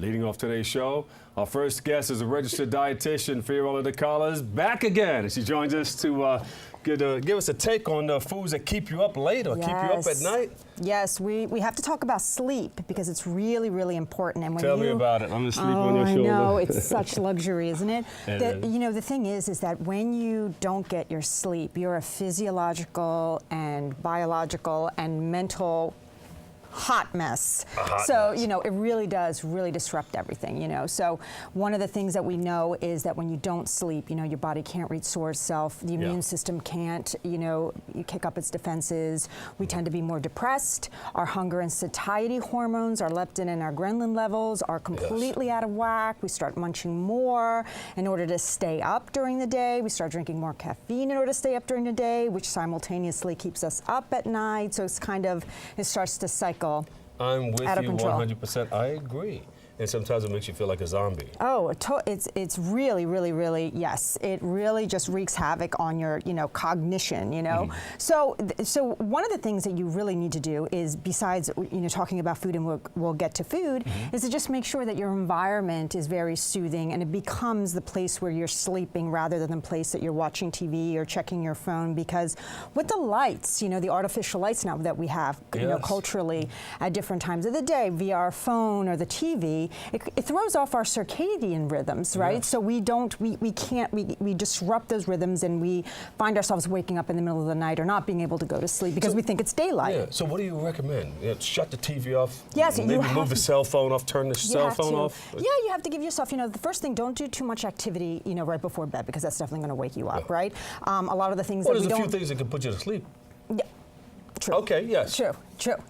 Leading off today's show, our first guest is a registered dietitian. Fiorella DiCarlo is back again. She joins us to give us a take on the foods that keep you up late or keep you up at night. Yes, we have to talk about sleep because it's really, really important. And when Tell me about it. I'm going to sleep on your shoulder. I know, it's such luxury, isn't it? Is. You know, the thing is that when you don't get your sleep, you're a physiological and biological and mental hot mess. You know, it really does disrupt everything, you know. So one of the things that we know is that when you don't sleep, you know, your body can't restore itself. The immune system can't, you know, you kick up its defenses. We tend to be more depressed. Our hunger and satiety hormones, our leptin and our ghrelin levels are completely out of whack. We start munching more in order to stay up during the day. We start drinking more caffeine in order to stay up during the day, which simultaneously keeps us up at night. So it's kind of, it starts to cycle. I'm with you 100%. I agree. And sometimes it makes you feel like a zombie. Oh, it's really, really, really, yes. It really just wreaks havoc on your, you know, cognition, you know. So one of the things that you really need to do is, besides, you know, talking about food, and we'll get to food, is to just make sure that your environment is very soothing and it becomes the place where you're sleeping rather than the place that you're watching TV or checking your phone. Because with the lights, you know, the artificial lights now that we have, you know, culturally at different times of the day via our phone or the TV, it throws off our circadian rhythms, right? So we disrupt those rhythms, and we find ourselves waking up in the middle of the night or not being able to go to sleep because we think it's daylight. Yeah. So what do you recommend? You know, shut the TV off? Yes. Maybe move the cell phone off, turn the cell phone off? Yeah, you have to give yourself, you know, the first thing, don't do too much activity, you know, right before bed, because that's definitely going to wake you up, right? A lot of the things that we don't... There's a few things that can put you to sleep. Yeah. True. Okay, yes. True.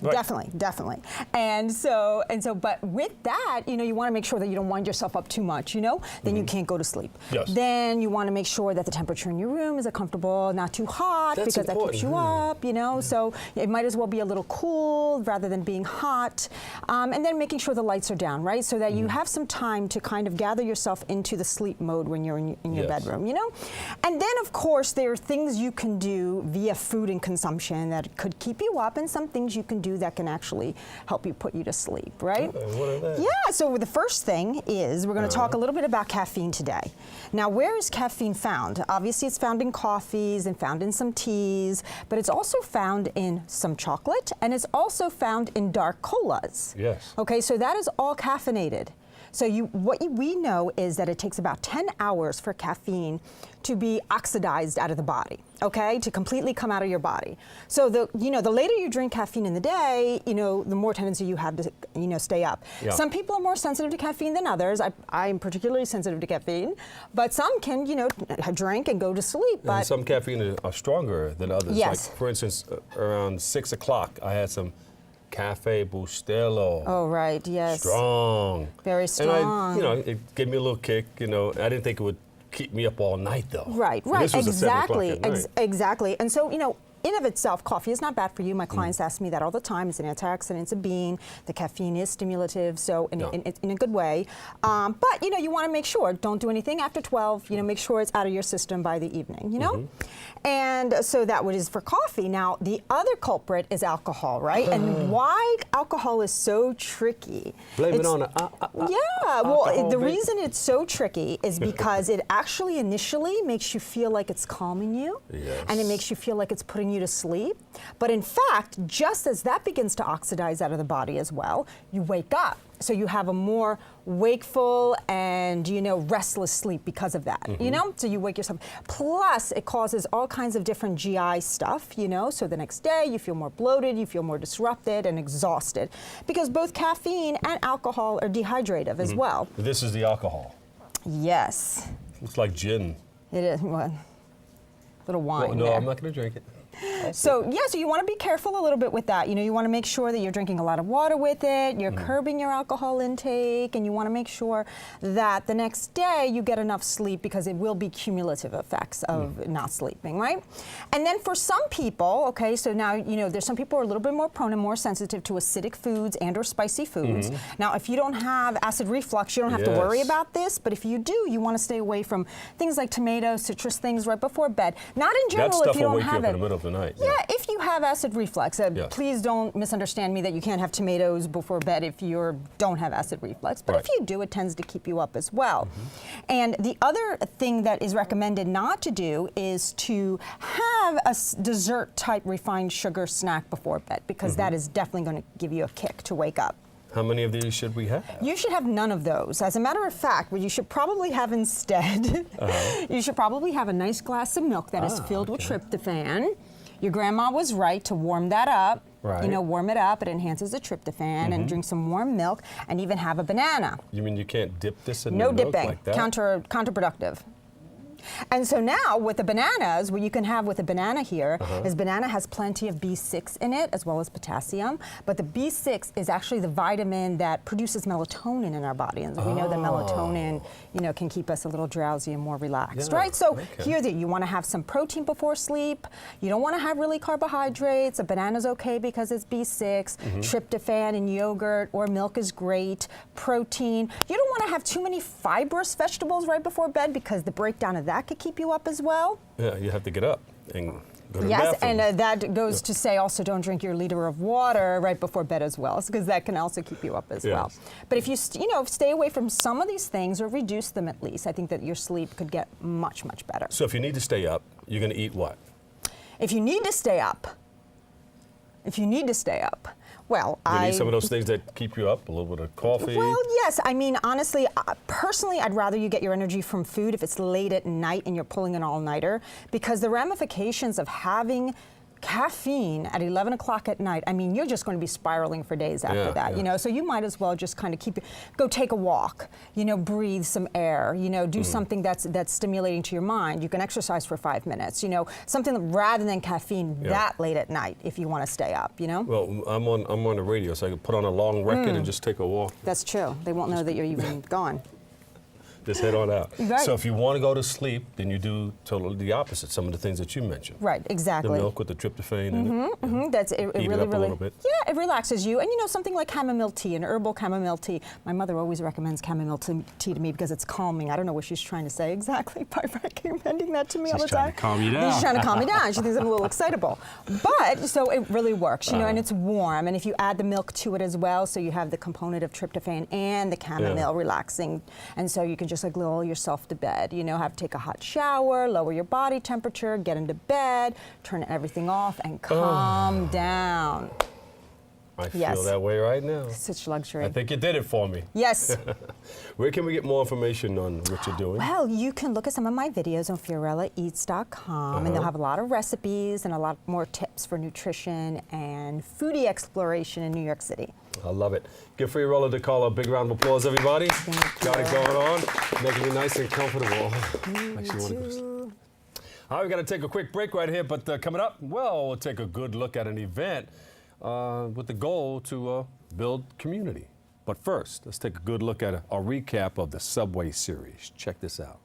Right. Definitely. And so, but with that, you know, you want to make sure that you don't wind yourself up too much, you know, then you can't go to sleep. Yes. Then you want to make sure that the temperature in your room is comfortable, not too hot, because that keeps you up, you know, so it might as well be a little cool rather than being hot. And then making sure the lights are down, right, so that you have some time to kind of gather yourself into the sleep mode when you're in your bedroom, you know. And then, of course, there are things you can do via food and consumption that could keep you up, and some things you can do that can actually help you put you to sleep, right? What are they? Yeah, so the first thing is we're going to talk a little bit about caffeine today. Now, where is caffeine found? Obviously, it's found in coffees and found in some teas, but it's also found in some chocolate, and it's also found in dark colas. Yes. Okay, so that is all caffeinated. So we know is that it takes about 10 hours for caffeine to be oxidized out of the body, okay, to completely come out of your body. So the later you drink caffeine in the day, you know, the more tendency you have to, you know, stay up. Yeah. Some people are more sensitive to caffeine than others. I'm particularly sensitive to caffeine, but some can, you know, drink and go to sleep. But and some caffeine are stronger than others. Yes. Like, for instance, around 6 o'clock, I had some Cafe Bustelo. Oh, right, yes. Strong. Very strong. And you know, it gave me a little kick, you know. I didn't think it would keep me up all night, though. Right, This was exactly, exactly. And so, you know, in of itself, coffee is not bad for you. My clients ask me that all the time. It's an antioxidant, it's a bean. The caffeine is stimulative, so in a good way. But, you know, you want to make sure, don't do anything after 12. You know, make sure it's out of your system by the evening, you know? And so that is for coffee. Now, the other culprit is alcohol, right? And why alcohol is so tricky. Blame it on the reason it's so tricky is because it actually initially makes you feel like it's calming you. Yes. And it makes you feel like it's putting you to sleep. But in fact, just as that begins to oxidize out of the body as well, you wake up. So you have a more wakeful and, you know, restless sleep because of that, you know? So you wake yourself. Plus, it causes all kinds of different GI stuff, you know? So the next day, you feel more bloated, you feel more disrupted and exhausted, because both caffeine and alcohol are dehydrative as well. This is the alcohol. Yes. Looks like gin. It is. What? Little wine. Well, no, there. I'm not going to drink it. So you want to be careful a little bit with that. You know, you want to make sure that you're drinking a lot of water with it, you're curbing your alcohol intake, and you want to make sure that the next day you get enough sleep, because it will be cumulative effects of not sleeping, right? And then for some people, okay, so now, you know, there's some people who are a little bit more prone and more sensitive to acidic foods and or spicy foods. Now, if you don't have acid reflux, you don't have to worry about this, but if you do, you want to stay away from things like tomatoes, citrus things right before bed. Not in general if you don't have it. In the middle of the night. Yeah, if you have acid reflux. Yes. Please don't misunderstand me that you can't have tomatoes before bed if you don't have acid reflux. But Right. if you do, it tends to keep you up as well. And the other thing that is recommended not to do is to have a dessert-type refined sugar snack before bed, because that is definitely going to give you a kick to wake up. How many of these should we have? You should have none of those. As a matter of fact, what you should probably have instead, you should probably have a nice glass of milk that is filled with tryptophan. Your grandma was right to warm that up. Right. You know, warm it up. It enhances the tryptophan, and drink some warm milk, and even have a banana. You mean you can't dip this in No the milk dipping. like that? Counterproductive. And so now with the bananas, what you can have with a banana here is banana has plenty of B6 in it, as well as potassium. But the B6 is actually the vitamin that produces melatonin in our body. And we know that melatonin, you know, can keep us a little drowsy and more relaxed, Yeah, right? So okay. here that you want to have some protein before sleep. You don't want to have really carbohydrates. A banana's okay because it's B6. Tryptophan in yogurt or milk is great. Protein. You don't want to have too many fibrous vegetables right before bed, because the breakdown of that could keep you up as well. Yeah, you have to get up and go to the Yes, bathroom. and that goes to say also don't drink your liter of water right before bed as well, because that can also keep you up as well. Yes. But if you, you know, stay away from some of these things or reduce them at least, I think that your sleep could get much, much better. So if you need to stay up, you're going to eat what? If you need to stay up, well, You need some of those things that keep you up, a little bit of coffee. Well, yes. I mean, honestly, personally, I'd rather you get your energy from food if it's late at night and you're pulling an all-nighter, because the ramifications of having caffeine at 11 o'clock at night, I mean, you're just going to be spiraling for days after that, you know, so you might as well just kind of go take a walk, you know, breathe some air, you know, do something that's stimulating to your mind. You can exercise for 5 minutes, you know, something that, rather than caffeine that late at night if you want to stay up, you know. Well, I'm on the radio, so I can put on a long record and just take a walk. That's true. They won't know that you're even gone. Just head on out. Right. So if you want to go to sleep, then you do totally the opposite, some of the things that you mentioned. Right, exactly. The milk with the tryptophan in it. That's it. Heat it Really, up a little bit. Yeah, it relaxes you. And you know, something like chamomile tea, an herbal chamomile tea. My mother always recommends chamomile tea to me because it's calming. I don't know what she's trying to say exactly by recommending that to me all the time. She's trying to calm you down. She's trying to calm me down. She thinks I'm a little excitable. But so it really works, you know, and it's warm. And if you add the milk to it as well, so you have the component of tryptophan and the chamomile relaxing, and so you can just like lull yourself to bed. You know, have to take a hot shower, lower your body temperature, get into bed, turn everything off, and calm down. I feel that way right now. Such luxury. I think you did it for me. Yes. Where can we get more information on what you're doing? Well, you can look at some of my videos on FiorellaEats.com, and they'll have a lot of recipes and a lot more tips for nutrition and foodie exploration in New York City. I love it. Give Fiorella DiCarlo a big round of applause, everybody. Got it going on, making you nice and comfortable. All right, we got to take a quick break right here, but coming up, well, we'll take a good look at an event with the goal to build community. But first, let's take a good look at a recap of the Subway series. Check this out.